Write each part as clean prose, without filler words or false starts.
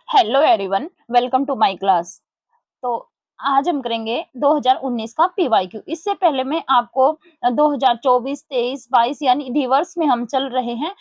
Hello everyone, welcome to my class. तो आज हम करेंगे 2019 का पीवाईक्यू। इससे पहले मैं आपको 2024, 23, 22 यानी रिवर्स में हम चल रहे हैं।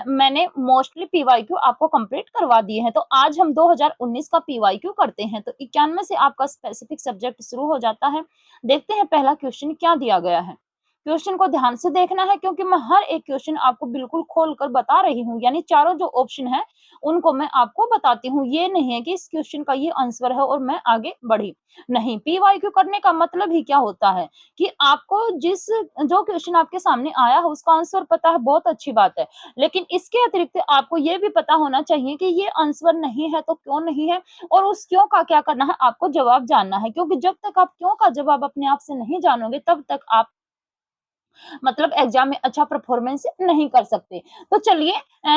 मैंने मोस्टली पीवाईक्यू आपको कंप्लीट करवा दिए हैं। तो आज हम 2019 का पीवाईक्यू करते हैं। तो 91 से आपका स्पेसिफिक सब्जेक्ट शुरू हो जाता है। देखते हैं पहला क्वेश्चन क्या दिया गया है। क्वेश्चन को ध्यान से देखना है क्योंकि मैं हर एक क्वेश्चन आपको बिल्कुल खोल कर बता रही हूँ, यानी चारों जो ऑप्शन है उनको मैं आपको बताती हूँ। ये नहीं है कि इस क्वेश्चन का ये आंसर है और मैं आगे बढ़ी। नहीं, पीवाईक्यू करने का मतलब ही क्या होता है कि आपको जो क्वेश्चन आपके सामने आया है उसका आंसर पता है, बहुत अच्छी बात है। लेकिन इसके अतिरिक्त आपको ये भी पता होना चाहिए कि ये आंसर नहीं है तो क्यों नहीं है, और उस क्यों का क्या करना है, आपको जवाब जानना है। क्योंकि जब तक आप क्यों का जवाब अपने आप से नहीं जानोगे तब तक आप मतलब एग्जाम में अच्छा परफॉर्मेंस नहीं कर सकते। तो चलिए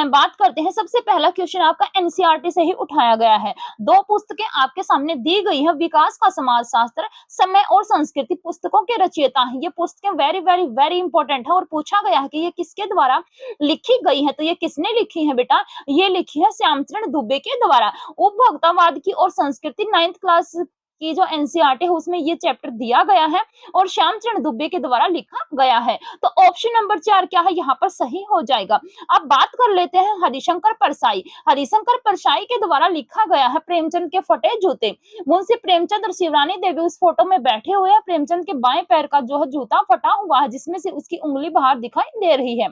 बात करते हैं। सबसे पहला क्वेश्चन आपका एनसीईआरटी से ही उठाया गया है। दो पुस्तकें आपके सामने दी गई है। विकास का समाजशास्त्र, समय और संस्कृति पुस्तकों के रचयिता हैं। ये पुस्तकें वेरी वेरी वेरी इंपॉर्टेंट है और पूछा गया है कि ये किसके द्वारा लिखी गई है। तो ये किसने लिखी है बेटा, ये लिखी है श्यामचरण दुबे के द्वारा। उपभोक्तावाद की और संस्कृति 9th क्लास की जो एनसीईआरटी है उसमें ये चैप्टर दिया गया है और श्यामचरण दुबे के द्वारा लिखा गया है। तो ऑप्शन नंबर 4 क्या है, यहाँ पर सही हो जाएगा। अब बात कर लेते हैं हरिशंकर परसाई। हरिशंकर परसाई के द्वारा लिखा गया है प्रेमचंद के फटे जूते। मुंशी प्रेमचंद और शिवरानी देवी उस फोटो में बैठे हुए हैं। प्रेमचंद के बाएं पैर का जो है जूता फटा हुआ है जिसमें से उसकी उंगली बाहर दिखाई दे रही है।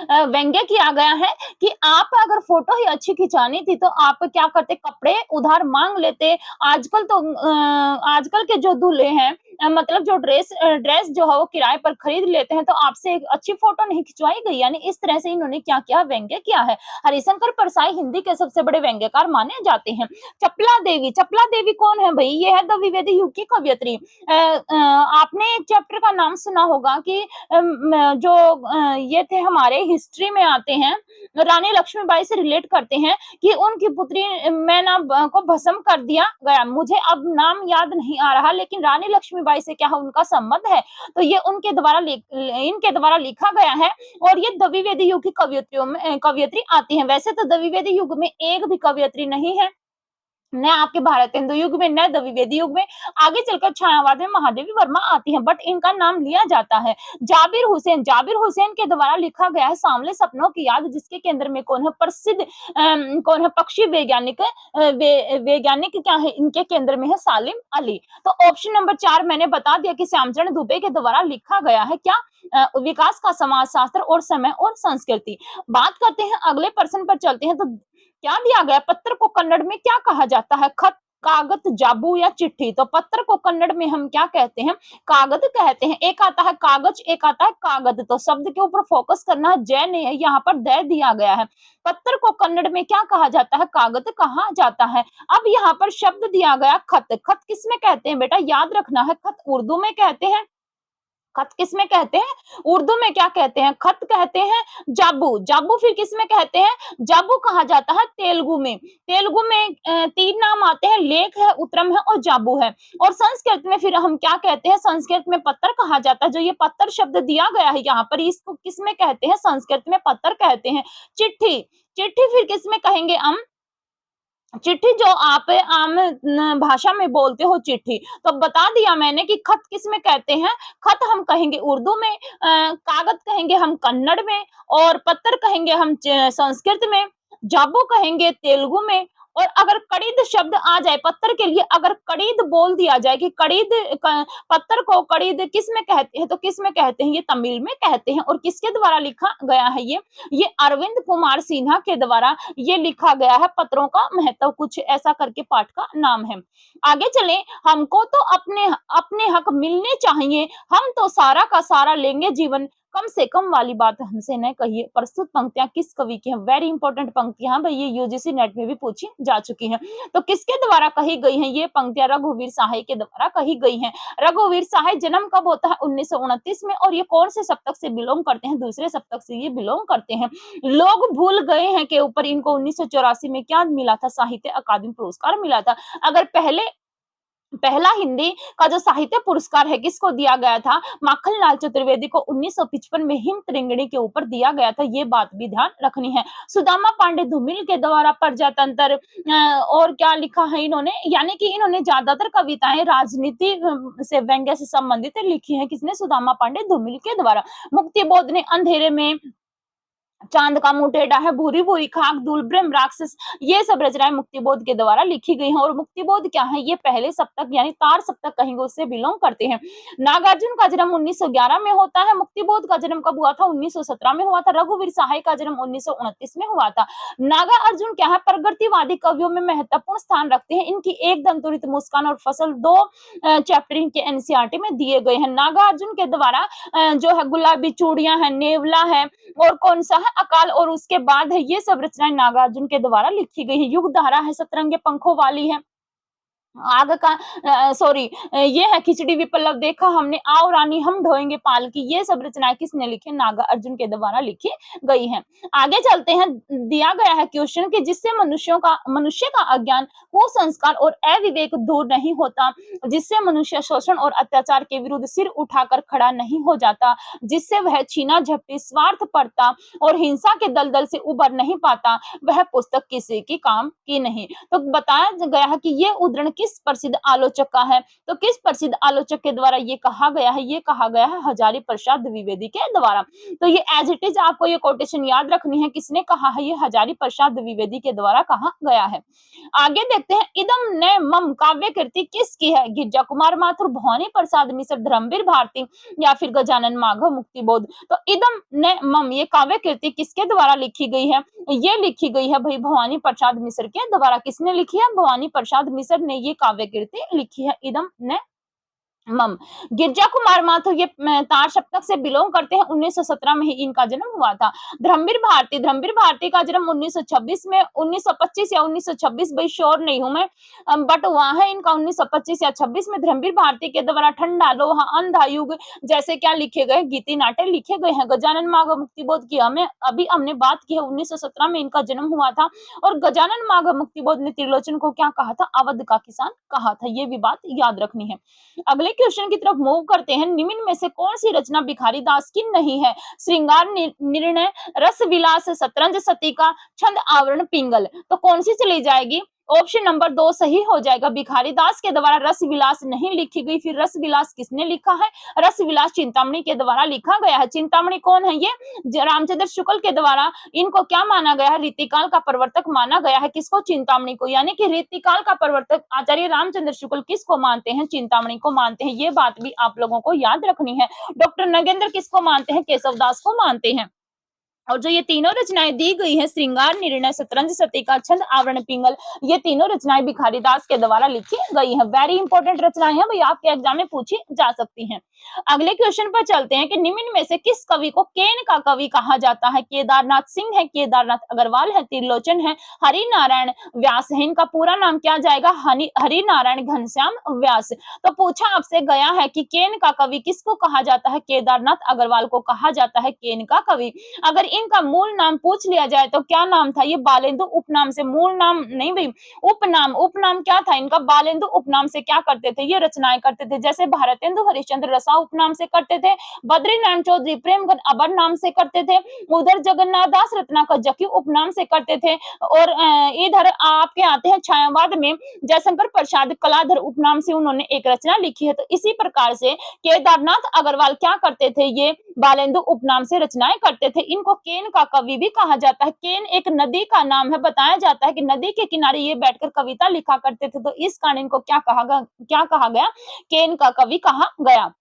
व्यंग्य किया गया है कि आप अगर फोटो ही अच्छी खिंचानी थी तो आप क्या करते, कपड़े उधार मांग लेते। आजकल के जो दूल्हे हैं मतलब जो ड्रेस जो है वो किराए पर खरीद लेते हैं, तो आपसे एक अच्छी फोटो नहीं खिंचवाई गई। यानी इस तरह से इन्होंने क्या किया, व्यंग्य किया है। हरिशंकर परसाई हिंदी के सबसे बड़े व्यंग्यकार माने जाते हैं। चपला देवी, चपला देवी कौन है भाई, ये है द्विवेदी युग की कवयित्री। आपने एक चैप्टर का नाम सुना होगा कि ये थे हमारे हिस्ट्री में आते हैं, रानी लक्ष्मीबाई से रिलेट करते हैं कि उनकी पुत्री मैना को भस्म कर दिया गया। मुझे अब नाम याद नहीं आ रहा, लेकिन रानी लक्ष्मीबाई से क्या है उनका संबंध है। तो ये इनके द्वारा लिखा गया है और ये द्विवेदी युग की कवियत्रियों में कवियत्री आती है। वैसे तो द्विवेदी युग में एक भी कवियत्री नहीं है, न आपके भारत हिंदू युग में न द्विवेदी युग में। आगे चलकर छायावाद में महादेवी वर्मा आती है, बट इनका नाम लिया जाता है। जाबिर हुसैन, जाबिर हुसैन के द्वारा लिखा गया है सांवले सपनों की याद, जिसके केंद्र में कौन है, प्रसिद्ध कौन है, पक्षी वैज्ञानिक। वैज्ञानिक क्या है, इनके केंद्र में है सालिम अली। तो ऑप्शन नंबर 4 मैंने बता दिया कि श्यामचरण दुबे के द्वारा लिखा गया है क्या, विकास का समाजशास्त्र और समय और संस्कृति। बात करते हैं अगले प्रश्न पर चलते हैं। तो क्या दिया गया, पत्र को कन्नड़ में क्या कहा जाता है, खत, कागज, जाबू या चिट्ठी। तो पत्र को कन्नड़ में हम क्या कहते हैं, कागज कहते हैं। एक आता है कागज, एक आता है कागज। तो शब्द के ऊपर फोकस करना है, जय नहीं है, यहाँ पर दय दिया गया है। पत्र को कन्नड़ में क्या कहा जाता है, कागज कहा जाता है। अब यहाँ पर शब्द दिया गया खत। खत किसमें कहते हैं बेटा, याद रखना है, खत उर्दू में कहते हैं। खत किसमें कहते हैं, उर्दू में क्या कहते हैं, खत कहते हैं। जाबू, जाबू फिर किसमें कहते हैं, जाबू कहा जाता है तेलुगु में। तेलुगु में 3 नाम आते हैं, लेख है, उत्तरम है और जाबू है। और संस्कृत में फिर हम क्या कहते हैं, संस्कृत में पत्र कहा जाता है। जो ये पत्र शब्द दिया गया है यहाँ पर, इसको किसमें कहते हैं, संस्कृत में पत्र कहते हैं। चिट्ठी, चिट्ठी फिर किसमें कहेंगे हम, चिट्ठी जो आप आम भाषा में बोलते हो चिट्ठी। तो बता दिया मैंने कि खत किसमें कहते हैं, खत हम कहेंगे उर्दू में, कागज कहेंगे हम कन्नड़ में, और पत्र कहेंगे हम संस्कृत में, जाबू कहेंगे तेलुगु में। और अगर कड़िद शब्द आ जाए पत्थर के लिए, अगर कड़िद बोल दिया जाए कि कड़िद, पत्थर को कड़िद किस में कहते हैं, तो किस में कहते हैं, ये तमिल में कहते हैं। और किसके द्वारा लिखा गया है, ये अरविंद कुमार सिन्हा के द्वारा ये लिखा गया है। पत्रों का महत्व, कुछ ऐसा करके पाठ का नाम है। आगे चले, हमको तो अपने अपने हक मिलने चाहिए, हम तो सारा का सारा लेंगे जीवन, कम से कम वाली बात हमसे न कहिए। प्रस्तुत पंक्तियां किस कवि की हैं, वेरी इंपॉर्टेंट पंक्तियां भाई, ये यूजीसी नेट में भी पूछी जा चुकी हैं। तो किसके द्वारा कही गई हैं ये पंक्तियां, रघुवीर सहाय के द्वारा कही गई हैं। रघुवीर सहाय जन्म कब होता है, 1929 में, और ये कौन से शतक से बिलोंग करते हैं, दूसरे शतक से ये बिलोंग करते हैं। लोग भूल गए हैं के ऊपर इनको 1984 में क्या मिला था, साहित्य अकादमी पुरस्कार मिला था। अगर पहले पहला हिंदी का जो साहित्य पुरस्कार है किसको दिया गया था? माखनलाल चतुर्वेदी को 1955 में हिम त्रिंगणी के ऊपर दिया गया था, ये बात भी ध्यान रखनी है। सुदामा पांडे धूमिल के द्वारा प्रजातंत्र और क्या लिखा है इन्होंने, यानी कि इन्होंने ज्यादातर कविताएं राजनीति से व्यंग्य से संबंधित लिखी है। किसने? सुदामा पांडे धूमिल के द्वारा। मुक्तिबोध ने अंधेरे में, चांद का मुंह टेढ़ा है, भूरी भूरी खाक, दूल, ब्रह्म राक्षस, ये सब रचनाएं मुक्तिबोध के द्वारा लिखी गई हैं। और मुक्तिबोध क्या है? ये पहले सप्तक यानी तार सप्तक कहेंगे उससे बिलोंग करते हैं। नागार्जुन का जन्म 1911 में होता है। मुक्तिबोध का जन्म कब हुआ था? 1917 में हुआ था। रघुवीर सहाय का जन्म 1929 में हुआ था। नागा अर्जुन क्या है? प्रगतिवादी कवियों में महत्वपूर्ण स्थान रखते हैं। इनकी एक दंतुरित मुस्कान और फसल, दो चैप्टर इनके एनसीईआरटी में दिए गए हैं। नागा अर्जुन के द्वारा जो है गुलाबी चूड़ियां है, नेवला है, और कौन सा है? अकाल, और उसके बाद है, ये सब रचनाएं नागार्जुन के द्वारा लिखी गई है। युग धारा है, सतरंगे पंखों वाली है, आग का सॉरी ये है खिचड़ी विप्लव देखा हमने, आओ रानी हम ढोएंगे पालकी, ये सब रचनाएं किसने लिखी? नागा अर्जुन के द्वारा लिखी गई हैं। आगे चलते हैं। दिया गया है क्वेश्चन कि जिससे मनुष्य का अज्ञान, कुसंस्कार और अविवेक दूर नहीं होता, जिससे मनुष्य शोषण और अत्याचार के विरुद्ध सिर उठाकर खड़ा नहीं हो जाता, जिससे वह छीना झपटी, स्वार्थ पड़ता और हिंसा के दलदल से उबर नहीं पाता, वह पुस्तक किसी की काम की नहीं। तो बताया गया है कि ये उद्धरण किस प्रसिद्ध आलोचक का है? तो किस प्रसिद्ध आलोचक के द्वारा ये कहा गया है? ये कहा गया है हजारी प्रसाद द्विवेदी के द्वारा। तो ये एज इट इज आपको ये कोटेशन याद रखनी है, किसने कहा है? ये हजारी प्रसाद द्विवेदी के द्वारा कहा गया है। आगे देखते हैं, इदम ने मम काव्य कृति किसकी है? गिरजा कुमार माथुर, भवानी प्रसाद मिश्र, धर्मवीर भारती या फिर गजानन माघव, मुक्तिबोध। तो इदम ने मम ये काव्य कृति किसके द्वारा लिखी गई है? ये लिखी गई है भाई भवानी प्रसाद मिश्र के द्वारा। किसने लिखी है? भवानी प्रसाद मिश्र ने ये काव्य कृति लिखी है, इदम ने मम। गिरजा कुमार माथुर ये तार सप्तक से बिलोंग करते हैं। 1917 में ही इनका जन्म हुआ था। धर्मवीर भारती का जन्म 1926 में, 1925 या 1926 भाई श्योर नहीं हूं मैं, बट हुआ है इनका 1925 या 26 में। धर्मवीर भारती के द्वारा ठंडा, लोहा, अंधा युग जैसे क्या लिखे गए? गीति नाट्य लिखे गए हैं। गजानन माघव मुक्तिबोध की हमने बात की है, 1917 में इनका जन्म हुआ था। और गजानन माघव मुक्तिबोध ने त्रिलोचन को क्या कहा था? अवध का किसान कहा था, ये भी बात याद रखनी है। अगले क्वेश्चन की तरफ मूव करते हैं। निम्न में से कौन सी रचना भिखारी दास की नहीं है? श्रृंगार निर्णय, रस विलास, शतरंज सतिका, छंद आवरण, पिंगल। तो कौन सी चली जाएगी? ऑप्शन नंबर 2 सही हो जाएगा। भिखारी दास के द्वारा रस विलास नहीं लिखी गई। फिर रस विलास किसने लिखा है? रस विलास चिंतामणि के द्वारा लिखा गया है। चिंतामणि कौन है? ये रामचंद्र शुक्ल के द्वारा इनको क्या माना गया है? रीतिकाल का प्रवर्तक माना गया है। किसको? चिंतामणि को। यानी कि रीतिकाल का प्रवर्तक आचार्य रामचंद्र शुक्ल किसको मानते हैं? चिंतामणि को मानते हैं। ये बात भी आप लोगों को याद रखनी है। डॉक्टर नगेंद्र किसको मानते हैं? केशवदास को मानते हैं। और जो ये तीनों रचनाएं दी गई हैं, श्रृंगार निर्णय, शतरंज सतिका, छंद आवरण, पिंगल, ये तीनों रचनाएं भिखारी दास के द्वारा लिखी गई हैं। वेरी इंपॉर्टेंट रचनाएं हैं भाई, आपके एग्जाम में पूछी जा सकती हैं। अगले क्वेश्चन पर चलते हैं कि निम्न में से किस कवि को केन का कवि कहा जाता है? केदारनाथ सिंह है, केदारनाथ अग्रवाल है, त्रिलोचन है, हरि नारायण व्यास है। इनका पूरा नाम क्या जाएगा? हरि नारायण घनश्याम व्यास। तो पूछा आपसे गया है कि केन का कवि किसको कहा जाता है? केदारनाथ अग्रवाल को कहा जाता है केन का कवि। अगर इनका मूल नाम पूछ लिया जाए तो क्या नाम था? ये बालेंदु उपनाम से, मूल नाम नहीं भाई, उपनाम क्या था इनका? बालेंदु उपनाम से क्या करते थे? ये रचनाएं करते थे। जैसे भारतेंदु हरिश्चंद्र रसा उपनाम से करते थे, बद्रीनारायण चौधरी प्रेमगन अबर नाम से करते थे, उधर जगन्नाथ दास रत्नाकर जकी उपनाम से करते थे, और इधर आपके आते हैं छायावाद में जयशंकर प्रसाद कलाधर उपनाम से उन्होंने एक रचना लिखी है। तो इसी प्रकार से केदारनाथ अग्रवाल क्या करते थे? ये बालेंदु उपनाम से रचनाएं करते थे। इनको केन का कवि भी कहा जाता है। केन एक नदी का नाम है। बताया जाता है कि नदी के किनारे ये बैठकर कविता लिखा करते थे। तो इस कारण इनको क्या कहा गया? केन का कवि कहा गया।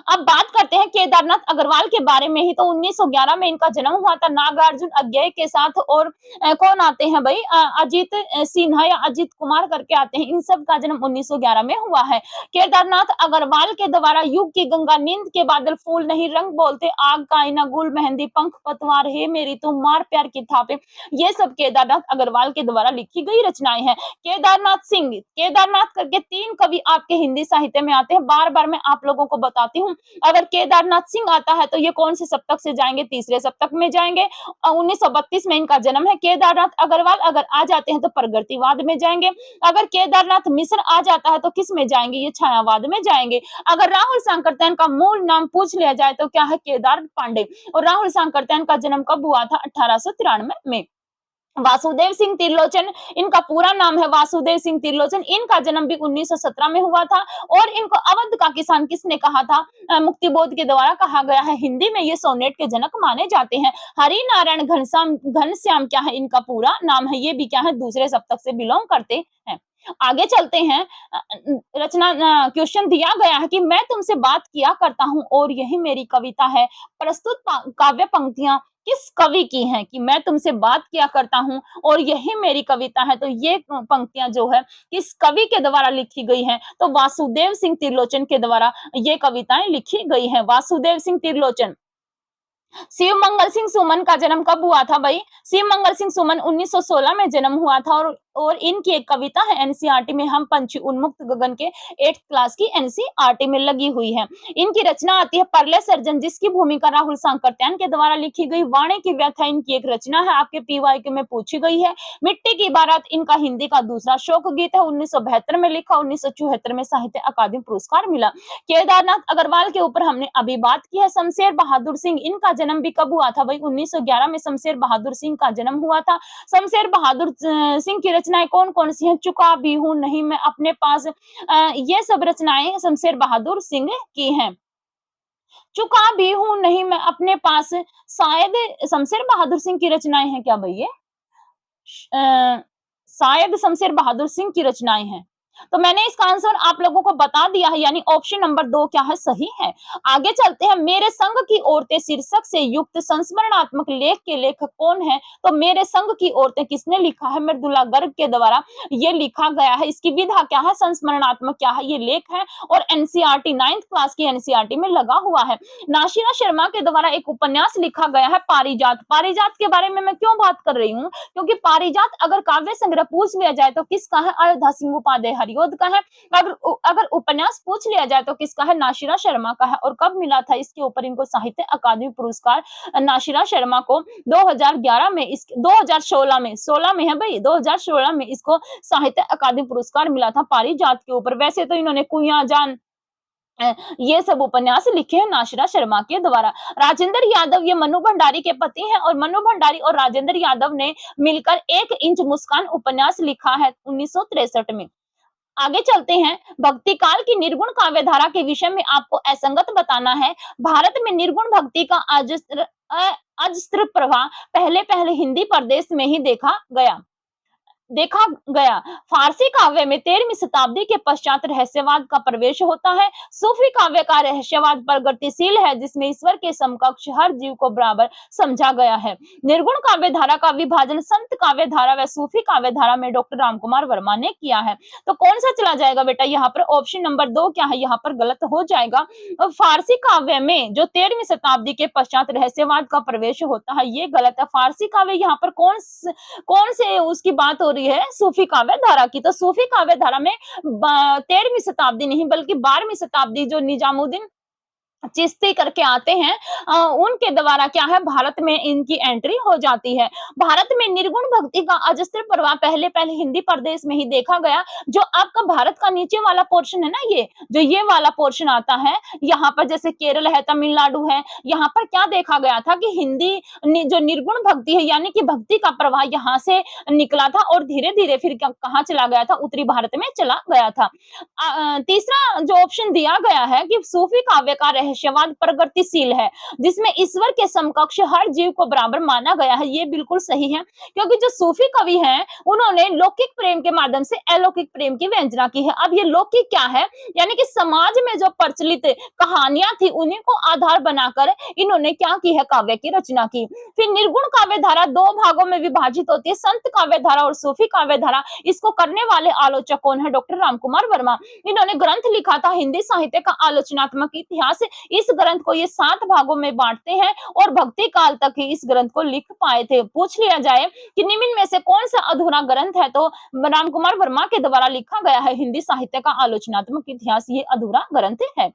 अब बात करते हैं केदारनाथ अग्रवाल के बारे में ही। तो 1911 में इनका जन्म हुआ था नागार्जुन अज्ञेय के साथ। और कौन आते हैं भाई? अजीत सिन्हा या अजीत कुमार करके आते हैं। इन सब का जन्म 1911 में हुआ है। केदारनाथ अग्रवाल के द्वारा युग की गंगा, नींद के बादल, फूल नहीं रंग बोलते, आग का आईना, गुल मेहंदी, पंख पतवार, हे मेरी तुम, मार प्यार की थापे, ये सब केदारनाथ अग्रवाल के द्वारा लिखी गई रचनाएं हैं। केदारनाथ सिंह, केदारनाथ करके 3 कवि आपके हिंदी साहित्य में आते हैं। बार बार मैं आप लोगों को बता बताती हूँ। अगर केदारनाथ सिंह आता है तो ये कौन से सप्तक से जाएंगे, तीसरे सप्तक में जाएंगे। 1932 में इनका जन्म है। केदारनाथ अग्रवाल अगर आ जाते हैं तो प्रगतिवाद में जाएंगे। अगर केदारनाथ मिश्र आ जाता है तो किस में जाएंगे, ये छायावाद में जाएंगे। अगर राहुल सांकृत्यायन का मूल नाम पूछ लिया जाए तो क्या है, केदार पांडे। और राहुल सांकृत्यायन का जन्म कब हुआ था, 1893 में। वासुदेव सिंह त्रिलोचन, इनका पूरा नाम है वासुदेव सिंह त्रिलोचन। इनका जन्म भी 1917 में हुआ था। और इनको अवध का किसान किसने कहा था, मुक्तिबोध के द्वारा कहा गया है। हिंदी में ये सोनेट के जनक माने जाते हैं। हरि नारायण घनश्याम क्या है इनका पूरा नाम है, ये भी क्या है, दूसरे सप्तक से बिलोंग करते हैं। आगे चलते हैं। रचना क्वेश्चन दिया गया है कि मैं तुमसे बात किया करता हूं और यही मेरी कविता है। प्रस्तुत काव्य पंक्तियां किस कवि की हैं, कि मैं तुमसे बात किया करता हूं और यही मेरी कविता है, तो ये पंक्तियां जो है किस कवि के द्वारा लिखी गई हैं, तो वासुदेव सिंह त्रिलोचन के द्वारा ये कविताएं लिखी गई हैं। वासुदेव सिंह त्रिलोचन। शिव मंगल सिंह सुमन का जन्म कब हुआ था भाई, शिव मंगल सिंह सुमन 1916 में जन्म हुआ था। और इनकी एक कविता है एनसीईआरटी में, हम पंछी उन्मुक्त गगन के 8th क्लास की एनसीईआरटी में लगी हुई है। इनकी रचना आती है परले सर्जन, जिसकी भूमिका राहुल सांकृत्यायन के द्वारा लिखी गई। वाणी की व्याख्या इनकी एक रचना है, आपके पीवाईक्यू में पूछी गई है। मिट्टी की बारात इनका हिंदी का दूसरा शोक गीत है, 1972 में लिखा, 1974 में साहित्य अकादमी पुरस्कार मिला। केदारनाथ अग्रवाल के ऊपर हमने अभी बात की है। शमशेर बहादुर सिंह, इनका जन्म भी कब हुआ था भाई, 1911 में शमशेर बहादुर सिंह का जन्म हुआ था। शमशेर बहादुर सिंह की रचनाएं कौन कौन सी हैं, चुका भी हूं नहीं मैं अपने पास, ये सब रचनाएं शमशेर बहादुर सिंह की हैं। चुका भी हूं नहीं मैं अपने पास, शायद शमशेर बहादुर सिंह की रचनाएं हैं क्या भैया, शायद शमशेर बहादुर सिंह की रचनाएं हैं। तो मैंने इसका आंसर आप लोगों को बता दिया है, यानी ऑप्शन नंबर 2 क्या है, सही है। आगे चलते हैं। मेरे संग की औरतें शीर्षक से युक्त संस्मरणात्मक लेख के लेखक कौन है, तो मेरे संग की औरतें किसने लिखा है, मृदुला गर्ग के द्वारा ये लिखा गया है। इसकी विधा क्या है, संस्मरणात्मक क्या है, ये लेख है और एनसीईआरटी 9th क्लास की एनसीईआरटी में लगा हुआ है। नाशिरा शर्मा के द्वारा एक उपन्यास लिखा गया है, पारिजात। पारिजात के बारे में मैं क्यों बात कर रही हूँ, क्योंकि पारिजात अगर काव्य संग्रह पूछ लिया जाए तो किसका है, अयोध्या सिंह उपाध्याय हरिओद का है। अगर उपन्यास पूछ लिया जाए तो किसका है, नाशिरा शर्मा का है। और कब मिला था इसके ऊपर इनको साहित्य अकादमी पुरस्कार, नाशिरा शर्मा को 2011 में, इस 2016 में, 16 में है भाई, 2016 में इसको साहित्य अकादमी पुरस्कार मिला था पारिजात के ऊपर। वैसे तो इन्होंने कुइया जान ये सब उपन्यास लिखे हैं नाशिरा शर्मा के द्वारा। राजेंद्र यादव ये मनु भंडारी के पति हैं और मनु भंडारी और राजेंद्र यादव ने मिलकर 1 इंच मुस्कान उपन्यास लिखा है 1963 में। आगे चलते हैं। भक्ति काल की निर्गुण काव्य धारा के विषय में आपको असंगत बताना है। भारत में निर्गुण भक्ति का अजस्त्र प्रवाह पहले पहले हिंदी प्रदेश में ही देखा गया। फारसी काव्य में 13वीं शताब्दी के पश्चात रहस्यवाद का प्रवेश होता है। सूफी काव्य का रहस्यवाद प्रगतिशील है, जिसमें ईश्वर के समकक्ष हर जीव को बराबर समझा गया है। निर्गुण काव्य धारा का विभाजन संत काव्य धारा व सूफी काव्य धारा में डॉक्टर रामकुमार वर्मा ने किया है। तो कौन सा चला जाएगा बेटा, यहाँ पर ऑप्शन नंबर 2 क्या है, यहाँ पर गलत हो जाएगा। फारसी काव्य में जो 13वीं शताब्दी के पश्चात रहस्यवाद का प्रवेश होता है, ये गलत है। फारसी काव्य यहाँ पर कौन से उसकी बात हो रही है, सूफी काव्य धारा की। तो सूफी काव्य धारा में 13वीं शताब्दी नहीं बल्कि 12वीं शताब्दी जो निजामुद्दीन चिश्ती करके आते हैं, उनके द्वारा क्या है, भारत में इनकी एंट्री हो जाती है। भारत में निर्गुण भक्ति का अजस्त्र प्रवाह पहले पहले हिंदी प्रदेश में ही देखा गया। जो आपका भारत का नीचे वाला पोर्शन है ना, ये वाला पोर्शन आता है, यहाँ पर जैसे केरल है, तमिलनाडु है, यहाँ पर क्या देखा गया था कि हिंदी जो निर्गुण भक्ति है, यानी कि भक्ति का प्रवाह यहाँ से निकला था और धीरे धीरे फिर कहाँ चला गया था, उत्तरी भारत में चला गया था। तीसरा जो ऑप्शन दिया गया है कि सूफी काव्य का रहस्यवाद प्रगतिशील है, जिसमें ईश्वर के समकक्ष हर जीव को बराबर माना गया है, ये बिल्कुल सही है। क्योंकि जो सूफी कवि हैं, उन्होंने लौकिक प्रेम के माध्यम से अलौकिक प्रेम की व्यंजना की है। अब ये लौकिक क्या है, यानी कि समाज में जो प्रचलित कहानियां थी, उन्हीं को आधार बनाकर इन्होंने क्या की है, काव्य की रचना की। फिर निर्गुण काव्य धारा 2 भागों में विभाजित होती है, संत काव्य धारा और सूफी काव्य धारा। इसको करने वाले आलोचक कौन है, डॉक्टर रामकुमार वर्मा। इन्होंने ग्रंथ लिखा था हिंदी साहित्य का आलोचनात्मक इतिहास। इस ग्रंथ को ये 7 भागों में बांटते हैं और भक्ति काल तक ही इस ग्रंथ को लिख पाए थे। पूछ लिया जाए कि निम्न में से कौन सा अधूरा ग्रंथ है, तो रामकुमार वर्मा के द्वारा लिखा गया है हिंदी साहित्य का आलोचनात्मक इतिहास, ये अधूरा ग्रंथ है।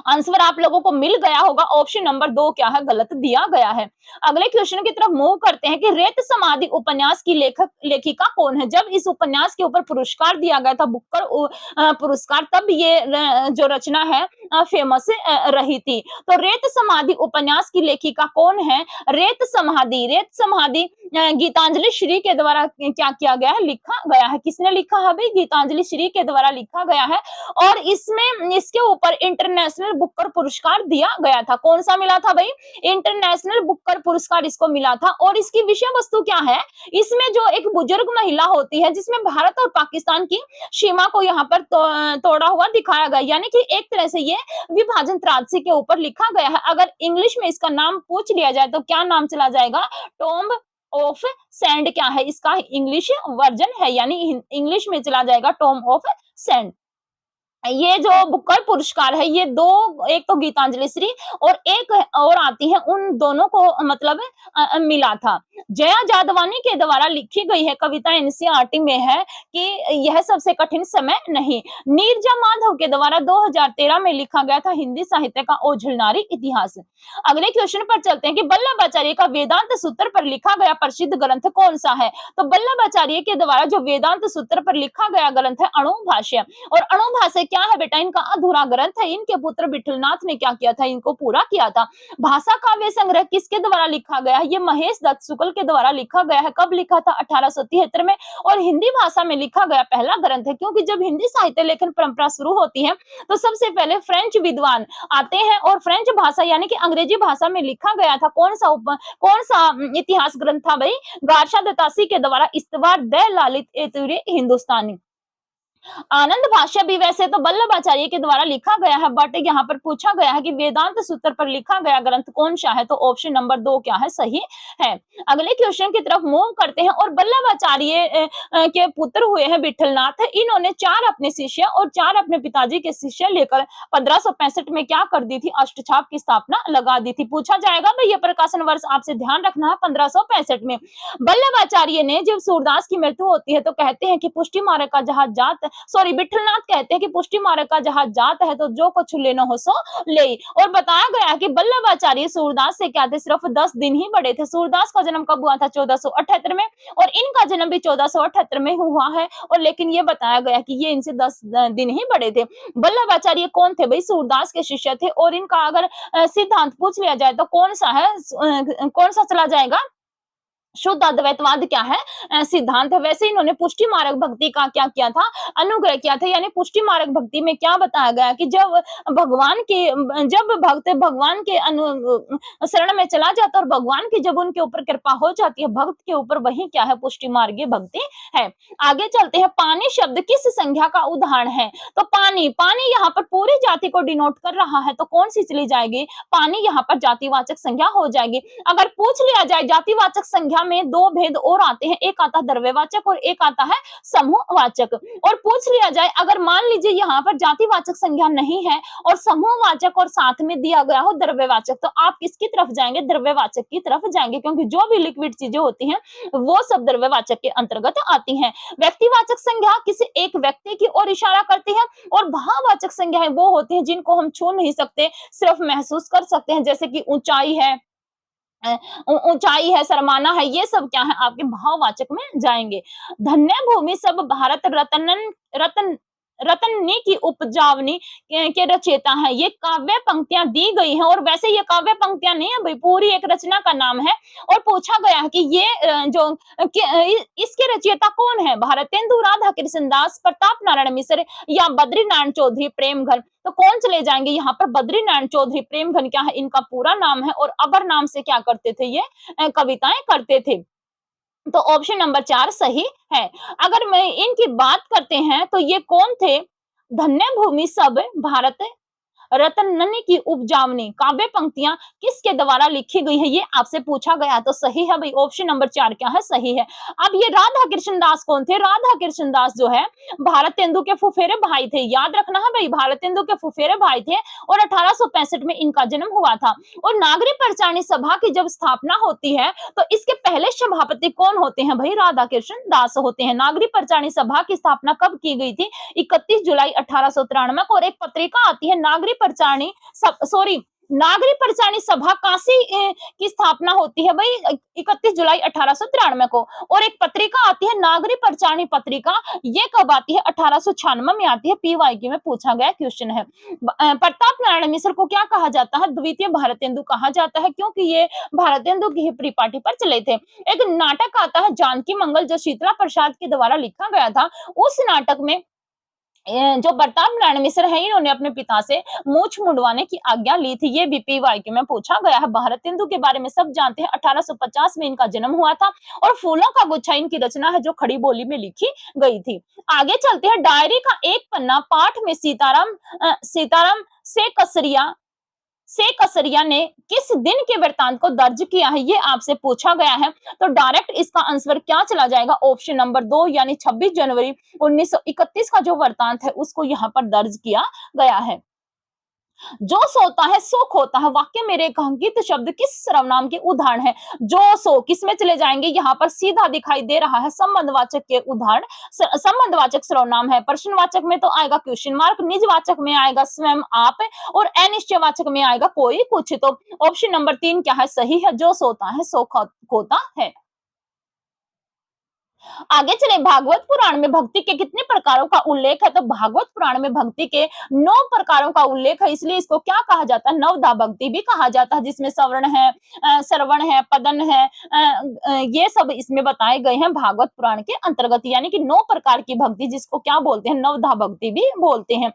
आंसर आप लोगों को मिल गया होगा। ऑप्शन नंबर 2 क्या है, गलत दिया गया है। अगले क्वेश्चन की तरफ मूव करते हैं कि रेत समाधि उपन्यास की लेखक लेखिका कौन है? जब इस उपन्यास के ऊपर पुरस्कार दिया गया था, बुकर पुरस्कार, तब ये जो रचना है फेमस रही थी। तो रेत समाधि उपन्यास की लेखिका कौन है? रेत समाधि गीतांजलि श्री के द्वारा क्या किया गया है, लिखा गया है। किसने लिखा है भाई? गीतांजलि श्री के द्वारा लिखा गया है। और इसमें इसके ऊपर इंटरनेशनल बुकर पुरस्कार दिया गया था। कौन सा मिला था भाई? इंटरनेशनल बुकर पुरस्कार इसको मिला था। और इसकी विषय वस्तु क्या है? इसमें जो एक बुजुर्ग महिला होती है, जिसमें भारत और पाकिस्तान की सीमा को यहाँ पर तोड़ा हुआ दिखाया गया, यानी कि एक तरह से ये विभाजन त्रासदी के ऊपर लिखा गया है। अगर इंग्लिश में इसका नाम पूछ लिया जाए तो क्या नाम चला जाएगा? टॉम्ब ऑफ सैंड क्या है इसका इंग्लिश वर्जन है, यानी इंग्लिश में चला जाएगा टॉम्ब ऑफ सैंड। ये जो बुकर पुरस्कार है, ये 2, एक तो गीतांजलि श्री और एक और आती है, उन दोनों को मतलब मिला था। जया जादवानी के द्वारा लिखी गई है कविता एनसीईआरटी में है कि यह सबसे कठिन समय नहीं। नीरजा माधव के द्वारा 2013 में लिखा गया था हिंदी साहित्य का ओझलनारी इतिहास। अगले क्वेश्चन पर चलते हैं कि वल्लभाचार्य का वेदांत सूत्र पर लिखा गया प्रसिद्ध ग्रंथ कौन सा है? तो वल्लभाचार्य के द्वारा जो वेदांत सूत्र पर लिखा गया ग्रंथ है अणुभाष्य। और अणुभाष्य क्या है बेटा? इनका अधूरा ग्रंथ है। इनके पुत्र विठलनाथ ने क्या किया था? इनको पूरा किया था। भाषा काव्य संग्रह किसके द्वारा लिखा गया है? ये महेश दत्त शुक्ल के द्वारा लिखा गया है। कब लिखा था? 1873 में। और हिंदी भाषा में लिखा गया पहला ग्रंथ है, क्योंकि जब हिंदी साहित्य लेखन परंपरा शुरू होती है तो सबसे पहले फ्रेंच विद्वान आते हैं और फ्रेंच भाषा यानी कि अंग्रेजी भाषा में लिखा गया था। कौन सा इतिहास ग्रंथ था भाई? गार्शा दत्तासी के द्वारा इस्तवार द ललित हिंदुस्तानी। आनंद भाष्य भी वैसे तो वल्लभाचार्य के द्वारा लिखा गया है, बट यहाँ पर पूछा गया है कि वेदांत सूत्र पर लिखा गया ग्रंथ कौन सा है? तो ऑप्शन नंबर 2 क्या है, सही है। अगले क्वेश्चन की तरफ मूव करते हैं। और वल्लभाचार्य के पुत्र हुए हैं विठलनाथ। इन्होंने 4 अपने शिष्य और 4 अपने पिताजी के शिष्य लेकर 1565 में क्या कर दी थी? अष्टछाप की स्थापना लगा दी थी। पूछा जाएगा भाई ये प्रकाशन वर्ष आपसे ध्यान रखना है 1565 में। वल्लभाचार्य ने जब सूरदास की मृत्यु होती है तो कहते हैं कि पुष्टि मार्ग का जहाज जात विठलनाथ कहते हैं कि पुष्टि मार्ग का जहाज जात है तो जो कुछ लेना हो सो ले। और बताया गया कि वल्लभाचार्य सूरदास से क्या थे? सिर्फ 10 दिन ही बड़े थे। सूरदास का जन्म कब हुआ था? 1478 में। और इनका जन्म भी 1478 में हुआ है। और लेकिन ये बताया गया कि ये इनसे 10 दिन ही बड़े थे। वल्लभाचार्य कौन थे भाई? सूरदास के शिष्य थे। और इनका अगर सिद्धांत पूछ लिया जाए तो कौन सा है, कौन सा चला जाएगा? शुद्ध अद्वैतवाद क्या है? सिद्धांत है। वैसे इन्होंने पुष्टि मार्ग भक्ति का क्या किया था? अनुग्रह किया था। यानी पुष्टि मार्ग भक्ति में क्या बताया गया कि जब भक्त भगवान के शरण में चला जाता है और भगवान की जब उनके ऊपर कृपा हो जाती है भक्त के ऊपर, वही क्या है? पुष्टि मार्ग भक्ति है। आगे चलते हैं। पानी शब्द किस संज्ञा का उदाहरण है? तो पानी यहाँ पर पूरी जाति को डिनोट कर रहा है, तो कौन सी चली जाएगी? पानी यहाँ पर जातिवाचक संज्ञा हो जाएगी। अगर पूछ लिया जाए जातिवाचक संज्ञा में 2 भेद और आते हैं, एक आता है द्रव्यवाचक और एक आता है समूहवाचक। और पूछ लिया जाए अगर मान लीजिए यहाँ पर जातिवाचक संज्ञा नहीं है और समूहवाचक और साथ में दिया गया हो द्रव्यवाचक, तो आप किसकी तरफ जाएंगे? द्रव्यवाचक की तरफ जाएंगे, क्योंकि जो भी लिक्विड चीजें होती हैं वो सब द्रव्यवाचक के अंतर्गत आती हैं। व्यक्तिवाचक संज्ञा किसी एक व्यक्ति की ओर इशारा करती है और भाववाचक संज्ञाएं वो होती हैं जिनको हम छू नहीं सकते, सिर्फ महसूस कर सकते हैं, जैसे कि ऊंचाई है, ऊंचाई है, शर्माना है, ये सब क्या है? आपके भाववाचक में जाएंगे। धन्य भूमि सब भारत रतननी की उपजावनी के रचयिता है। ये काव्य पंक्तियां दी गई हैं और वैसे ये काव्य पंक्तियां नहीं है भाई, पूरी एक रचना का नाम है। और पूछा गया है कि ये इसके रचयिता कौन है? भारतेंदु, राधा कृष्ण दास, प्रताप नारायण मिश्र या बद्री नारायण चौधरी प्रेमघन। तो कौन चले जाएंगे यहाँ पर? बद्री नारायण चौधरी प्रेमघन क्या है? इनका पूरा नाम है। और अबर नाम से क्या करते थे? ये कविताएं करते थे। तो ऑप्शन नंबर 4 सही है। अगर मैं इनकी बात करते हैं तो ये कौन थे? धन्य भूमि सब भारत रतननी की उपजावनी काव्य पंक्तियां किसके द्वारा लिखी गई है? ये आपसे पूछा गया, तो सही है भाई। ऑप्शन नंबर 4 क्या है? सही है। अब ये राधा कृष्ण दास कौन थे? राधा कृष्ण दास जो है भारतेंदु के फुफेरे भाई थे। याद रखना है भाई, भारतेंदु के फुफेरे भाई थे और 1865 में इनका जन्म हुआ था। और नागरिक परिचालनी सभा की जब स्थापना होती है तो इसके पहले सभापति कौन होते हैं भाई? राधा कृष्ण दास होते हैं। नागरिक परिचालनी सभा की स्थापना कब की गई थी? 31 जुलाई 1893 को। और एक पत्रिका आती है नागरिक नागरी परिचारणी सभा काशी की स्थापना होती है भाई 31 जुलाई 1893 को। और एक पत्रिका आती है नागरी परिचारणी पत्रिका, ये कब आती है? 1896 में आती है। पीवाईक्यू में पूछा गया क्वेश्चन है। प्रताप नारायण मिश्र को क्या कहा जाता है? द्वितीय भारतेंदु कहा जाता है, क्योंकि ये भारतेंदु की ही परिपाटी पर चले थे। एक नाटक आता है जानकी मंगल, जो शीतला प्रसाद के द्वारा लिखा गया था। उस नाटक में जो प्रताप नारायण मिश्र है, इन्होंने अपने पिता से मूछ मुंडवाने की आज्ञा ली थी। ये भी पीवाईक्यू में पूछा गया है। भारतेंदु के बारे में सब जानते हैं। 1850 में इनका जन्म हुआ था और फूलों का गुच्छा इनकी रचना है, जो खड़ी बोली में लिखी गई थी। आगे चलते हैं। डायरी का एक पन्ना पाठ में सीताराम से कसरिया ने किस दिन के वृत्तांत को दर्ज किया है? ये आपसे पूछा गया है। तो डायरेक्ट इसका आंसर क्या चला जाएगा? ऑप्शन नंबर 2 यानी 26 जनवरी 1931 का जो वृत्तांत है उसको यहाँ पर दर्ज किया गया है। जो सोता है सो खोता है, वाक्य में रेखांकित शब्द किस सर्वनाम के उदाहरण है? जो सो किसमें चले जाएंगे? यहाँ पर सीधा दिखाई दे रहा है संबंधवाचक के उदाहरण। संबंधवाचक सर्वनाम है। प्रश्नवाचक में तो आएगा क्वेश्चन मार्क, निजवाचक में आएगा स्वयं आप, और अनिश्चयवाचक में आएगा कोई कुछ। तो ऑप्शन नंबर 3 क्या है? सही है। जो सोता है सो खोता है। आगे चले। भागवत पुराण में भक्ति के कितने प्रकारों का उल्लेख है? तो भागवत पुराण में भक्ति के 9 प्रकारों का उल्लेख है, इसलिए इसको क्या कहा जाता है? नवधा भक्ति भी कहा जाता है, जिसमें सवर्ण है, श्रवण है, पदन है, ये सब इसमें बताए गए हैं भागवत पुराण के अंतर्गत। यानी कि 9 प्रकार की भक्ति, जिसको क्या बोलते हैं? नवधा भक्ति भी बोलते हैं।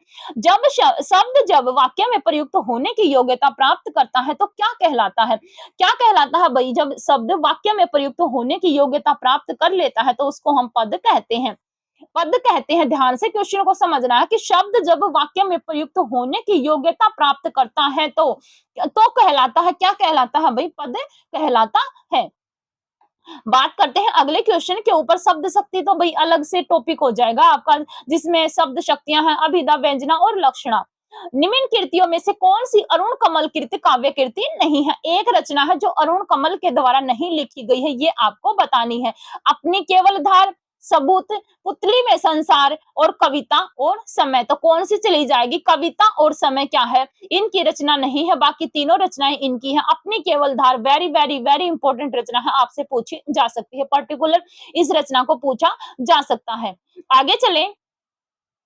शब्द जब वाक्य में प्रयुक्त होने की योग्यता प्राप्त करता है तो क्या कहलाता है? क्या कहलाता है भाई? जब शब्द वाक्य में प्रयुक्त होने की योग्यता प्राप्त कर लेता है तो उसको हम पद कहते हैं। पद कहते हैं। ध्यान से क्वेश्चन को समझना है कि शब्द जब वाक्य में प्रयुक्त होने की योग्यता प्राप्त करता है तो कहलाता है, क्या कहलाता है भाई? पद कहलाता है। बात करते हैं अगले क्वेश्चन के ऊपर। शब्द शक्ति तो भाई अलग से टॉपिक हो जाएगा आपका, जिसमें शब्द शक्तियां हैं अभिधा, व्यंजना और लक्षणा। निम्न कृतियों में से कौन सी अरुण कमल कृति काव्य कृति नहीं है? एक रचना है जो अरुण कमल के द्वारा नहीं लिखी गई है, ये आपको बतानी है। अपनी केवल धार, सबूत, पुतली में संसार और कविता और समय। तो कौन सी चली जाएगी? कविता और समय क्या है? इनकी रचना नहीं है, बाकी तीनों रचनाएं इनकी हैं। अपनी केवल धार वेरी वेरी वेरी इंपॉर्टेंट रचना है, आपसे पूछी जा सकती है। पर्टिकुलर इस रचना को पूछा जा सकता है। आगे चले।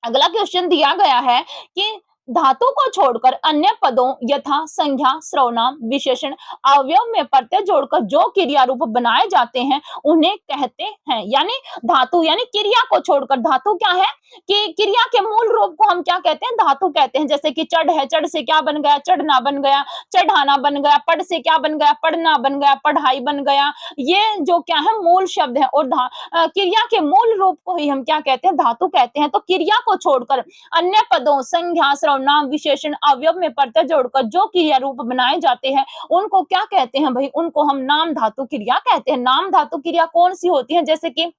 अगला क्वेश्चन दिया गया है कि धातु को छोड़कर अन्य पदों यथा संज्ञा, सर्वनाम, विशेषण, अवयव में प्रत्यय जोड़कर जो क्रिया रूप बनाए जाते हैं उन्हें कहते हैं। यानी धातु यानी क्रिया को छोड़कर, धातु क्या है कि क्रिया के मूल रूप को हम क्या कहते हैं? धातु कहते हैं। जैसे कि चढ़ है, चढ़ से क्या बन गया? चढ़ना बन गया। चढ़ाना बन गया। पढ़ से क्या बन गया? पढ़ना बन गया। पढ़ाई बन गया। ये जो क्या है? मूल शब्द है। और क्रिया के मूल रूप को ही हम क्या कहते हैं? धातु कहते हैं। तो क्रिया को छोड़कर अन्य पदों, संज्ञा, सर्वनाम, विशेषण, अवयव में प्रत्यय जोड़कर जो क्रिया रूप बनाए जाते हैं उनको क्या कहते हैं भाई? उनको हम नाम धातु क्रिया कहते हैं। नाम धातु क्रिया कौन सी होती है? जैसे कि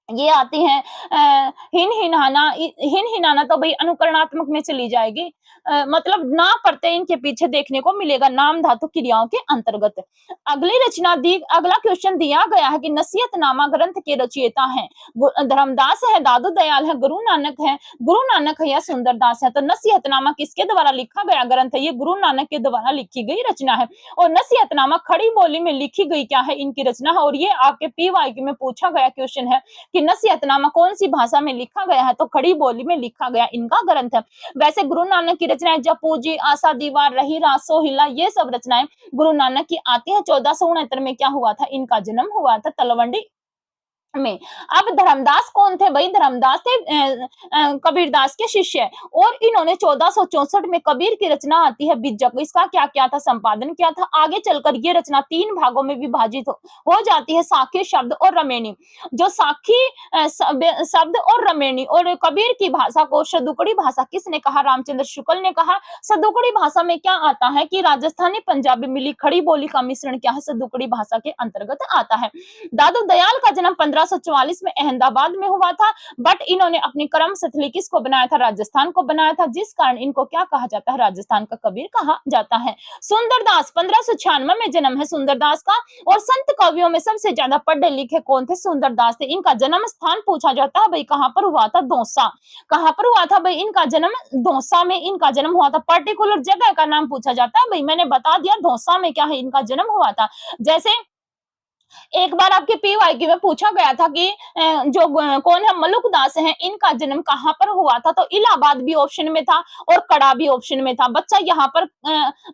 ये आती है हिन हिनाना तो भाई अनुकरणात्मक में चली जाएगी। मतलब ना प्रत्यय इनके पीछे देखने को मिलेगा नाम धातु क्रियाओं के अंतर्गत। अगला क्वेश्चन दिया गया है कि नसीहतनामा ग्रंथ के रचयिता हैं धर्मदास है, दादू दयाल है, गुरु नानक है या सुंदरदास है? तो नसीहतनामा किसके द्वारा लिखा गया ग्रंथ है? ये गुरु नानक के द्वारा लिखी गई रचना है। और नसीहतनामा खड़ी बोली में लिखी गई क्या है? इनकी रचना है। और ये आपके पीवाईक्यू में पूछा गया क्वेश्चन है कि नसीहतनामा कौन सी भाषा में लिखा गया है? तो खड़ी बोली में लिखा गया इनका ग्रंथ है। वैसे गुरु नानक की रचनाएं जपू जी, आशा दीवार, रही रात, सोहिला, ये सब रचनाएं गुरु नानक की आती है। 1469 में क्या हुआ था? इनका जन्म हुआ था तलवंडी में। अब धर्मदास कौन थे भाई? धर्मदास थे कबीरदास के शिष्य, और इन्होंने 1464 में कबीर की रचना आती है बिज्जक, इसका क्या किया था? संपादन किया था। आगे चलकर ये रचना 3 भागों में विभाजित हो जाती है, साखी, शब्द और रमेणी। जो साखी शब्द और रमेणी और कबीर की भाषा को सदुकड़ी भाषा किसने कहा? रामचंद्र शुक्ल ने कहा। सदुकड़ी भाषा में क्या आता है कि राजस्थानी पंजाबी मिली खड़ी बोली का मिश्रण क्या है? सदुकड़ी भाषा के अंतर्गत आता है। दादू दयाल का जन्म 15 1544 में अहमदाबाद में हुआ था, बट इन्होंने अपनी कर्म स्थली किसको बनाया था? राजस्थान को बनाया था, जिस कारण इनको क्या कहा जाता है? राजस्थान का कबीर कहा जाता है। सुंदरदास 1596 में जन्म है सुंदरदास का, और संत कवियों में सबसे ज्यादा पढ़े लिखे कौन थे? सुंदरदास थे। इनका जन्म स्थान पूछा जाता है भाई, कहां पर हुआ था? दौसा। कहां पर हुआ था भाई इनका जन्म? दौसा में इनका जन्म हुआ था। पर्टिकुलर जगह का नाम पूछा जाता है भाई, मैंने बता दिया दौसा में क्या है इनका जन्म हुआ था। जैसे एक बार आपके पीवाईक्यू में पूछा गया था कि जो कौन है मलुकदास हैं, इनका जन्म कहां पर हुआ था? तो इलाहाबाद भी ऑप्शन में था और कड़ा भी ऑप्शन में था। बच्चा यहाँ पर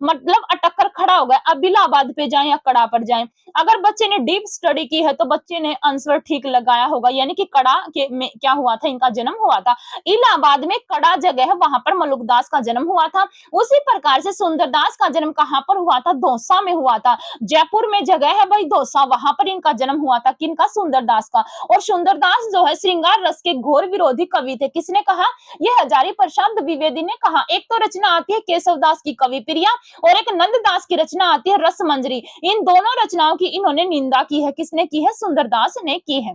मतलब अटक कर खड़ा हो गया, अब इलाहाबाद पे जाएं या कड़ा पर जाएं। अगर बच्चे ने डीप स्टडी की है तो बच्चे ने आंसर ठीक लगाया होगा, यानी कि कड़ा के में क्या हुआ था? इनका जन्म हुआ था। इलाहाबाद में कड़ा जगह है, वहां पर मलुकदास का जन्म हुआ था। उसी प्रकार से सुंदरदास का जन्म कहां पर हुआ था? दौसा में हुआ था। जयपुर में जगह है भाई दौसा, वहां पर इनका जन्म हुआ था। किनका? सुंदरदास का। और सुंदरदास जो है श्रृंगार रस के घोर विरोधी कवि थे। किसने कहा? ये हजारी प्रसाद द्विवेदी ने कहा। एक तो रचना आती है केशवदास की कवि प्रिया, और एक नंददास की रचना आती है रस मंजरी। इन दोनों रचनाओं की इन्होंने निंदा की है। किसने की है? सुंदरदास ने की है।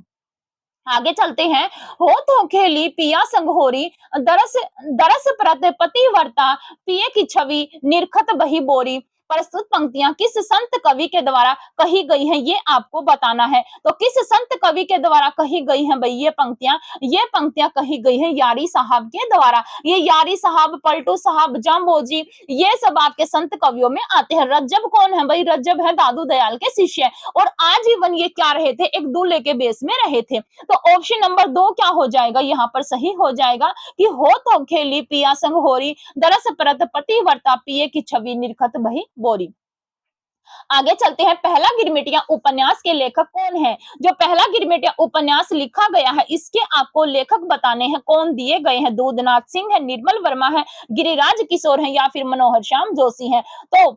आगे चलते हैं। हो तो खेली पिया संघोरी, दरस दरस परत पतिव्रता, पिए की छवि निरखत बही बोरी। प्रस्तुत पंक्तियां किस संत कवि के द्वारा कही गई हैं, ये आपको बताना है। तो किस संत कवि के द्वारा कही गई हैं भाई ये पंक्तियां कही गई हैं यारी साहब के द्वारा। ये यारी साहब, पलटू साहब, जाम्बोजी, ये सब आपके संत कवियों में आते हैं। रज्जब कौन है भाई? रज्जब है दादू दयाल के शिष्य, और आजीवन ये क्या रहे थे? एक दूल्हे के बेस में रहे थे। तो ऑप्शन नंबर 2 क्या हो जाएगा? यहाँ पर सही हो जाएगा कि हो तो खेली पिया संग होरी, दरस परत पतिव्रता, पिए की छवि निरखत बही बोरी। आगे चलते हैं। पहला गिरमिटिया उपन्यास के लेखक कौन है? जो पहला गिरमिटिया उपन्यास लिखा गया है, इसके आपको लेखक बताने हैं। कौन दिए गए हैं? दूधनाथ सिंह है, निर्मल वर्मा है, गिरिराज किशोर है, या फिर मनोहर श्याम जोशी है। तो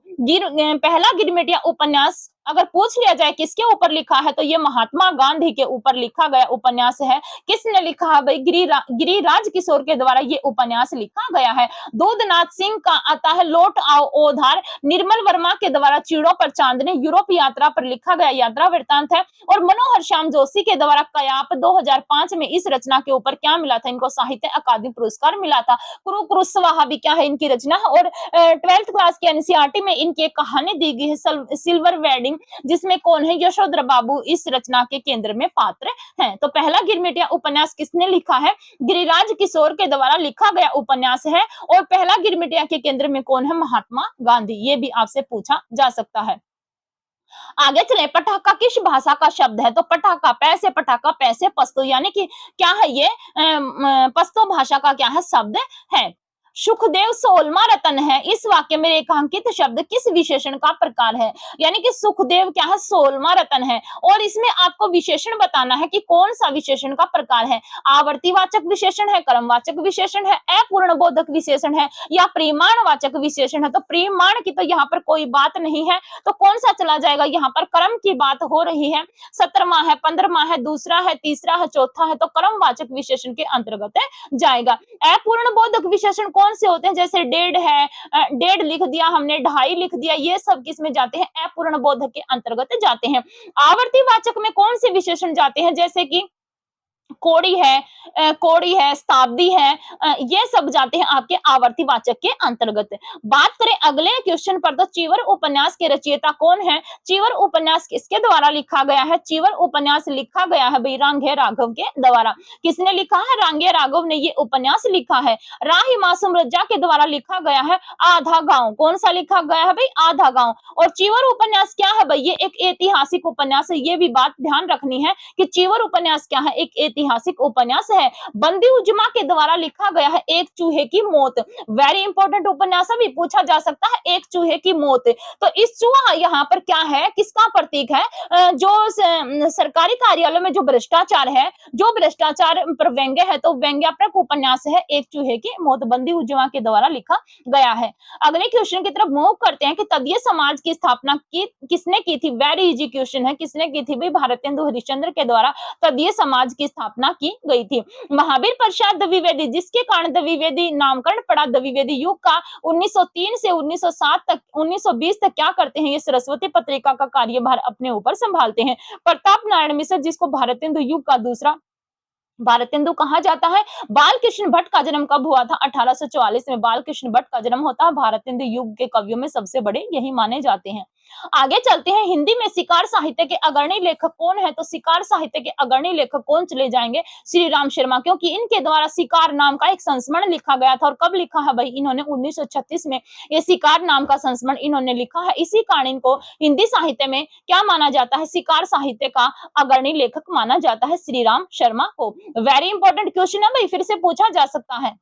पहला गिरमिटिया उपन्यास अगर पूछ लिया जाए किसके ऊपर लिखा है, तो ये महात्मा गांधी के ऊपर लिखा गया उपन्यास है। किसने लिखा है भाई? गिरिराज किशोर के द्वारा ये उपन्यास लिखा गया है। दूधनाथ सिंह का आता है लौट आओ ओधार, निर्मल वर्मा के द्वारा चीड़ों पर चांदनी यूरोप यात्रा पर लिखा गया यात्रा वृत्तांत है, और मनोहर श्याम जोशी के द्वारा कयाप 2005 में इस रचना के ऊपर क्या मिला था? इनको साहित्य अकादमी पुरस्कार मिला था। कुरुकुरुस्वाहा भी क्या है? इनकी रचना है। और 12th क्लास के एनसीईआरटी में इनकी एक कहानी दी गई है सिल्वर वेडिंग, जिसमें कौन है? यशोधर बाबू इस रचना के केंद्र में पात्र हैं। तो पहला गिरमिटिया उपन्यास किसने लिखा है? गिरिराज किशोर के द्वारा लिखा गया उपन्यास है, और पहला गिरमिटिया के केंद्र में कौन है? महात्मा गांधी। ये भी आपसे पूछा जा सकता है। आगे चले। पटाखा किस भाषा का शब्द है? तो पटाखा पैसे पस्तो, यानी कि क्या है ये? पस्तो भाषा का क्या है? शब्द है। सुखदेव 16वां रतन है। इस वाक्य में रेखांकित शब्द किस विशेषण का प्रकार है? यानी कि सुखदेव क्या है? 16वां रतन है, और इसमें आपको विशेषण बताना है कि कौन सा विशेषण का प्रकार है। आवर्तीवाचक विशेषण है, क्रमवाचक विशेषण है, अपूर्ण बोधक विशेषण है, या परिमाणवाचक विशेषण है। तो परिमाण की तो यहाँ पर कोई बात नहीं है, तो कौन सा चला जाएगा? यहाँ पर क्रम की बात हो रही है। 17वां है, 15वां है, दूसरा है, तीसरा है, चौथा है, तो क्रमवाचक विशेषण के अंतर्गत जाएगा। अपूर्ण बोधक विशेषण कौन से होते हैं? जैसे डेढ़ है, डेढ़ लिख दिया हमने, ढाई लिख दिया, ये सब किस में जाते हैं? अपूर्ण बोधक के अंतर्गत जाते हैं। आवर्तीवाचक में कौन से विशेषण जाते हैं? जैसे कि कोड़ी है, शताब्दी है, ये सब जाते हैं आपके आवर्तीवाचक के अंतर्गत। बात करें अगले क्वेश्चन पर, तो चीवर उपन्यास के रचयिता कौन है? चीवर उपन्यास किसके द्वारा लिखा गया है? चीवर उपन्यास लिखा गया है भाई रांगे राघव के द्वारा। किसने लिखा है? रांगे राघव ने ये उपन्यास लिखा है। राही मासूम रज्जा के द्वारा लिखा गया है आधा गांव। कौन सा लिखा गया है भाई? आधा गांव। और चीवर उपन्यास क्या है भाई? ये एक ऐतिहासिक उपन्यास है। ये भी बात ध्यान रखनी है कि चीवर उपन्यास क्या है? एक ऐतिहासिक उपन्यास है। बंदी उजमा के द्वारा लिखा गया है एक चूहे की मौत। वेरी इंपॉर्टेंट उपन्यास भी पूछा जा सकता है, एक चूहे की मौत। तो इस चूहा यहाँ पर क्या है? किसका प्रतीक है? जो सरकारी कार्यालय में जो भ्रष्टाचार है, जो भ्रष्टाचार पर व्यंग्य है, तो व्यंग्यात्मक उपन्यास है एक चूहे की मौत, बंदी उजमा के द्वारा लिखा गया है। अगले क्वेश्चन की तरफ मूव करते हैं कि तदीय समाज की स्थापना किसने की थी? वेरी इजी क्वेश्चन है। किसने की थी भाई? भारतेंदु हरिश्चंद्र के द्वारा तदीय समाज की स्थापना स्थापना की गई थी। महावीर प्रसाद द्विवेदी, जिसके कारण द्विवेदी नामकरण पड़ा, द्विवेदी युग का 1903 से 1907 तक 1920 तक क्या करते हैं, ये सरस्वती पत्रिका का कार्यभार अपने ऊपर संभालते हैं। प्रताप नारायण मिश्र, जिसको भारतेंदु युग का दूसरा भारतेंदु कहा जाता है। बाल कृष्ण भट्ट का जन्म कब हुआ था? 1844 में बाल कृष्ण भट्ट का जन्म होता है। भारतेंदु युग के कवियों में सबसे बड़े यही माने जाते हैं। आगे चलते हैं, हिंदी में शिकार साहित्य के अग्रणी लेखक कौन है? तो शिकार साहित्य के अग्रणी लेखक कौन चले जाएंगे? श्री राम शर्मा, क्योंकि इनके द्वारा शिकार नाम का एक संस्मरण लिखा गया था। और कब लिखा है भाई? इन्होंने 1936 में ये शिकार नाम का संस्मरण इन्होंने लिखा है। इसी कारण इनको हिंदी साहित्य में क्या माना जाता है? शिकार साहित्य का अग्रणी लेखक माना जाता है श्री राम शर्मा को। वेरी इंपॉर्टेंट क्वेश्चन है भाई, फिर से पूछा जा सकता है।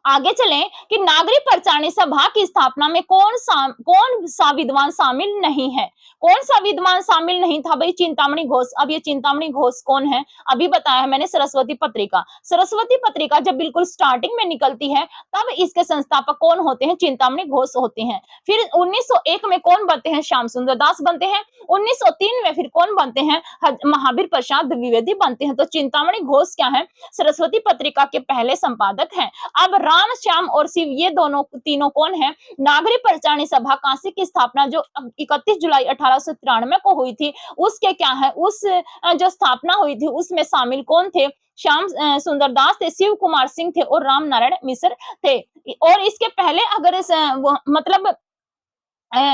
आगे चलें कि नागरिक परिचालनी सभा की स्थापना में कौन सा विद्वान शामिल नहीं है? कौन सा विद्वान शामिल नहीं था भाई? चिंतामणि घोष। अब ये चिंतामणि घोष कौन है? अभी बताया है मैंने, सरस्वती पत्रिका। सरस्वती पत्रिका जब बिल्कुल स्टार्टिंग में निकलती है तब इसके संस्थापक कौन होते हैं? चिंतामणि घोष होते हैं। फिर 1901 में कौन बनते हैं? श्याम सुंदर दास बनते हैं। 1903 में फिर कौन बनते हैं? महावीर प्रसाद द्विवेदी बनते हैं। तो चिंतामणि घोष क्या है? सरस्वती पत्रिका के पहले संपादक हैं। अब राम, श्याम और शिव, ये दोनों तीनों कौन है? नागरिक परिचालनी सभा काशी की स्थापना जो 31 जुलाई 1893 को हुई थी, उसके क्या है, उस जो स्थापना हुई थी उसमें शामिल कौन थे? श्याम सुंदर दास थे, शिव कुमार सिंह थे और राम नारायण मिश्र थे। और इसके पहले अगर मतलब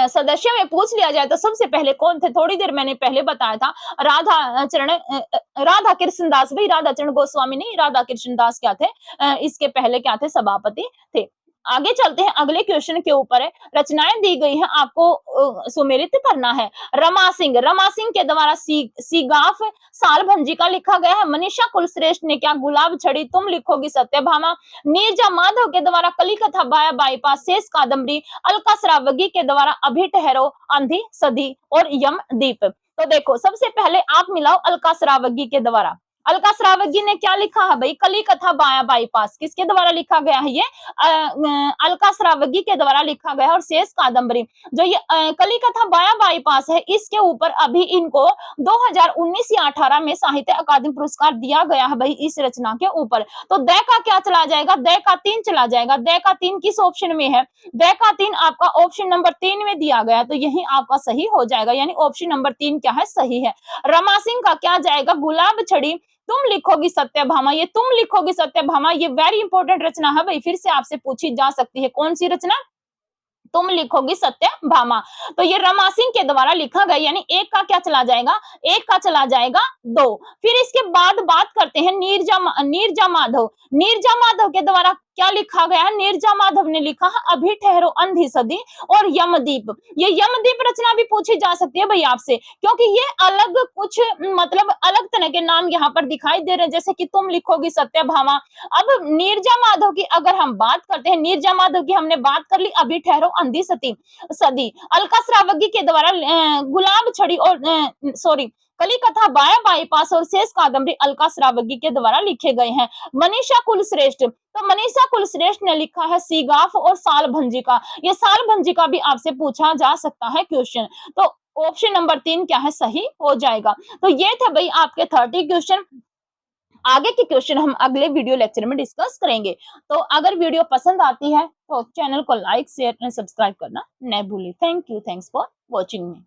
सदस्य में पूछ लिया जाए तो सबसे पहले कौन थे? थोड़ी देर मैंने पहले बताया था, राधा कृष्ण दास। भाई राधा चरण गोस्वामी नहीं, राधा कृष्ण दास क्या थे? इसके पहले क्या थे? सभापति थे। आगे चलते हैं, अगले क्वेश्चन के ऊपर है। रचनाएं दी गई हैं, आपको सुमेलित करना है। रमा सिंह के द्वारा सीगाफ साल भंजी का लिखा गया है। मनीषा कुलश्रेष्ठ ने क्या गुलाब छड़ी तुम लिखोगी सत्यभामा। नीरजा माधव के द्वारा कली कथा बाया बाईपास शेष कादम्बरी। अलका श्रावगी के द्वारा अभी ठहरो, अंधी सदी और यमदीप। तो देखो, सबसे पहले आप मिलाओ अलका श्रावगी के द्वारा। अलका श्रावगी ने क्या लिखा है भाई? कली कथा बाया बाईपास। किसके द्वारा लिखा गया है? ये अलका श्रावगी के द्वारा लिखा गया है। और शेष कादम्बरी, जो ये कली कथा बाया बाईपास है, इसके ऊपर अभी इनको 2019 या 18 में साहित्य अकादमी पुरस्कार दिया गया है भाई, इस रचना के ऊपर। तो द का क्या चला जाएगा? द का 3 चला जाएगा। द का 3 किस ऑप्शन में है? द का 3 आपका ऑप्शन नंबर 3 में दिया गया, तो यही आपका सही हो जाएगा, यानी ऑप्शन नंबर 3 क्या है? सही है। रमा सिंह का क्या जाएगा? गुलाब छड़ी तुम लिखोगी सत्यभामा। ये तुम लिखोगी सत्यभामा, ये वेरी इंपॉर्टेंट रचना है भाई, फिर से आपसे पूछी जा सकती है। कौन सी रचना? तुम लिखोगी सत्यभामा। तो ये रमा सिंह के द्वारा लिखा गया, यानी एक का क्या चला जाएगा? एक का चला जाएगा 2। फिर इसके बाद बात करते हैं नीरजा माधव। नीरजा माधव के द्वारा क्या लिखा गया है? नीरजा माधव ने लिखा है अभी ठहरो, अंधी सदी और यमदीप। ये यमदीप रचना भी पूछी जा सकती है भाई आपसे, क्योंकि ये अलग कुछ मतलब अलग तरह के नाम यहाँ पर दिखाई दे रहे हैं, जैसे कि तुम लिखोगी सत्यभामा। अब नीरजा माधव की अगर हम बात करते हैं, नीरजा माधव की हमने बात कर ली, अभी ठहरो, अंधी सदी। अलका श्रावगी के द्वारा गुलाब छड़ी और सॉरी कली कथा बाया बाईपास और शेष कादम्बरी अलका श्रावगी के द्वारा लिखे गए हैं। मनीषा कुलश्रेष्ठ, तो मनीषा कुलश्रेष्ठ ने लिखा है सीगाफ और साल भंजिका। ये साल भंजिका भी आपसे पूछा जा सकता है क्वेश्चन। तो ऑप्शन नंबर 3 क्या है? सही हो जाएगा। तो ये थे भाई आपके 30 क्वेश्चन। आगे के क्वेश्चन हम अगले वीडियो लेक्चर में डिस्कस करेंगे। तो अगर वीडियो पसंद आती है तो चैनल को लाइक, शेयर एंड सब्सक्राइब करना न भूलें। Thank you, thanks for watching me.